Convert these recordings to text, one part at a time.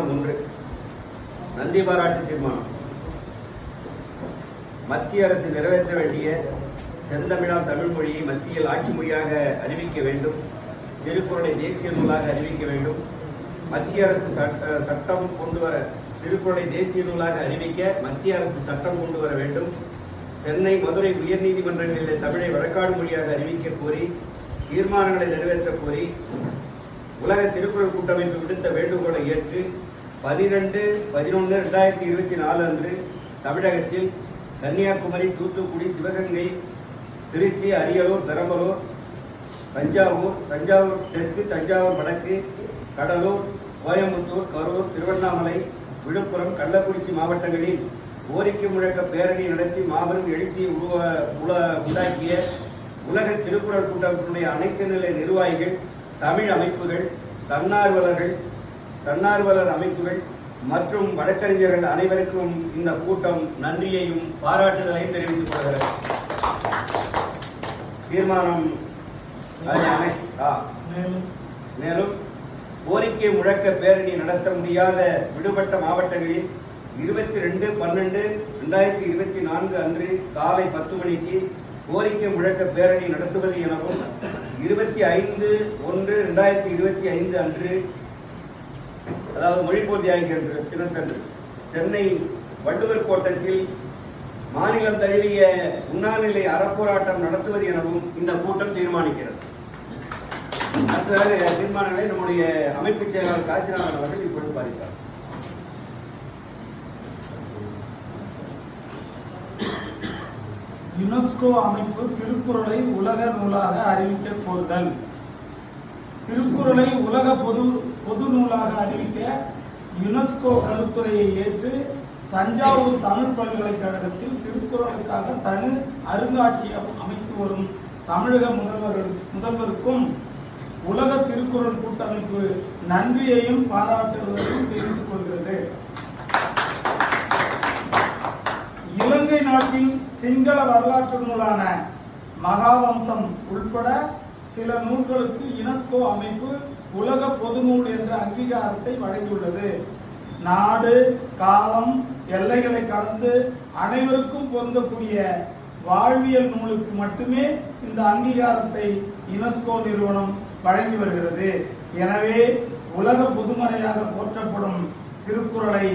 தீர்மானம் 1. நன்றி பாராட்டு தீர்மானம். மத்திய அரசு நிறைவேற்ற வேண்டிய செந்தமிழா தமிழ் மொழியை மத்தியில் ஆட்சி மொழியாக அறிவிக்க வேண்டும். திருக்குறளை தேசிய நூலாக அறிவிக்க வேண்டும். மத்திய அரசு சட்டம் கொண்டு வர திருக்குறளை தேசிய நூலாக அறிவிக்க மத்திய அரசு சட்டம் கொண்டு வர வேண்டும். சென்னை, மதுரை உயர்நீதிமன்றங்களில் தமிழை வழக்காடு மொழியாக அறிவிக்க கோரி தீர்மானங்களை நிறைவேற்ற கோரி உலக திருக்குறள் கூட்டமைப்பு விடுத்த வேண்டுகோளை ஏற்று 12/11/2024 அன்று தமிழகத்தில் கன்னியாகுமரி, தூத்துக்குடி, சிவகங்கை, திருச்சி, அரியலூர், பெரம்பலூர், தஞ்சாவூர் தெற்கு, தஞ்சாவூர் வடக்கு, கடலூர், கோயம்புத்தூர், கரூர், திருவண்ணாமலை, விழுப்புரம், கள்ளக்குறிச்சி மாவட்டங்களில் கோரிக்கை முழக்க பேரணி நடத்தி மாபெரும் எழுச்சியை உண்டாக்கிய உலக திருக்குறள் கூட்டமைப்பினுடைய அனைத்து நிலை நிர்வாகிகள், தமிழ் அமைப்புகள், தன்னார்வலர் அமைப்புகள் மற்றும் வழக்கறிஞர்கள் அனைவருக்கும் இந்த கூட்டம் நன்றியையும் பாராட்டுதலையும் தெரிவித்துக் கொள்கிறது. தீர்மானம் மேலும் கோரிக்கை முழக்க பேரணி நடத்த முடியாத விடுபட்ட மாவட்டங்களில் 22/12/2024 அன்று காலை 10 மணிக்கு கோரிக்கை முழக்க பேரணி நடத்துவது எனவும் 25/1/2025 அன்று, அதாவது மொழிப்போர் தியாகிகள் தினத்தன்று சென்னை வள்ளுவர் கோட்டத்தில் மாநிலம் தழுவிய உண்ணாநிலை அறப்போராட்டம் நடத்துவது எனவும் இந்த கூட்டம் தீர்மானிக்கிறது. அடுத்ததாக தீர்மானங்களை நம்முடைய அமைப்பு செயலாளர் காசிநாதன் அவர்கள் இப்பொழுது பாதித்தார். யுனெஸ்கோ அமைப்பு திருக்குறளை உலக நூலாக அறிவிக்க கோருதல். திருக்குறளை உலக பொது நூலாக அறிவிக்க யுனெஸ்கோ கருத்துரையை ஏற்று தஞ்சாவூர் தமிழ் பல்கலைக்கழகத்தில் திருக்குறளுக்காக தனி அருங்காட்சியகம் அமைத்து வரும் தமிழக முதல்வருக்கும் உலக திருக்குறள் கூட்டமைப்பு நன்றியையும் பாராட்டுவதையும் தெரிவித்துக் கொள்கிறது. இலங்கை நாட்டின் சிங்கள வரலாற்று நூலான மகாவம்சம் உள்பட சில நூல்களுக்கு யுனெஸ்கோ அமைப்பு உலக பொது நூல் என்ற அங்கீகாரத்தை வழங்கியுள்ளது. நாடு, காலம், எல்லைகளை கடந்து அனைவருக்கும் பொருந்தக்கூடிய வாழ்வியல் நூலுக்கு மட்டுமே இந்த அங்கீகாரத்தை யுனெஸ்கோ நிறுவனம் வழங்கி வருகிறது. எனவே உலக பொதுமறையாக போற்றப்படும் திருக்குறளை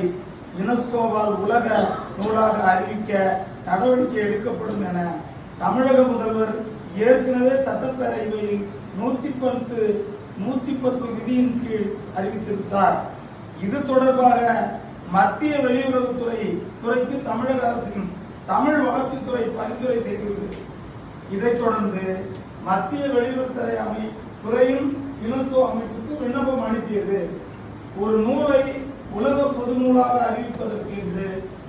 யுனெஸ்கோவால் உலக நூலாக அறிவிக்க நடவடிக்கை எடுக்கப்படும் என தமிழக முதல்வர் ஏற்கனவே சட்டப்பேரவையில் 110 விதியின் கீழ் அறிவித்திருந்தார். இது தொடர்பாக மத்திய வெளியுறவுத்துறைக்கு தமிழக அரசின் தமிழ் வளர்ச்சித்துறை பரிந்துரை செய்துள்ளது. இதைத் தொடர்ந்து மத்திய வெளியுறவுத்துறை துறையும் யுனெஸ்கோ அமைப்புக்கு விண்ணப்பம் அனுப்பியது. ஒரு நூலை உலக பொது நூலாக அறிவிப்பதற்கு என்று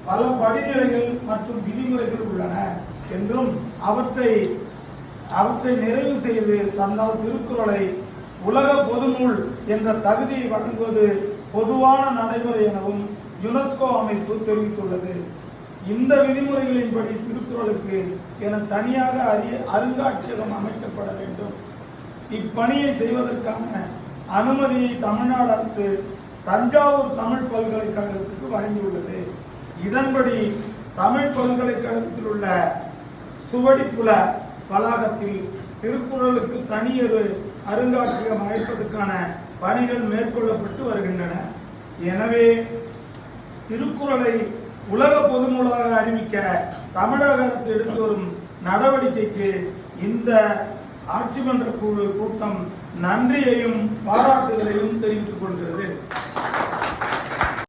பல படிநிலைகள் மற்றும் விதிமுறைகள் உள்ளன என்றும் அவற்றை நிறைவு செய்து தந்தால் திருக்குறளை உலக பொது நூல் என்ற தகுதியை வழங்குவது பொதுவான நடைமுறை எனவும் யுனெஸ்கோ அமைப்பு தெரிவித்துள்ளது. இந்த விதிமுறைகளின்படி திருக்குறளுக்கு என தனியாக அருங்காட்சியகம் அமைக்கப்பட வேண்டும். இப்பணியை செய்வதற்கான அனுமதியை தமிழ்நாடு அரசு தஞ்சாவூர் தமிழ் பல்கலைக்கழகத்துக்கு வழங்கியுள்ளது. இதன்படி தமிழ் பல்கலைக்கழகத்தில் உள்ள சுவடிப்புல வளாகத்தில் திருக்குறளுக்கு தனியொரு அருங்காட்சியகம் அமைப்பதற்கான பணிகள் மேற்கொள்ளப்பட்டு வருகின்றன. எனவே திருக்குறளை உலக பொது நூலாக அறிவிக்க தமிழக அரசு எடுத்து வரும் நடவடிக்கைக்கு இந்த ஆட்சி மன்ற குழு கூட்டம் நன்றியையும் பாராட்டுதலையும் தெரிவித்துக் கொள்கிறது.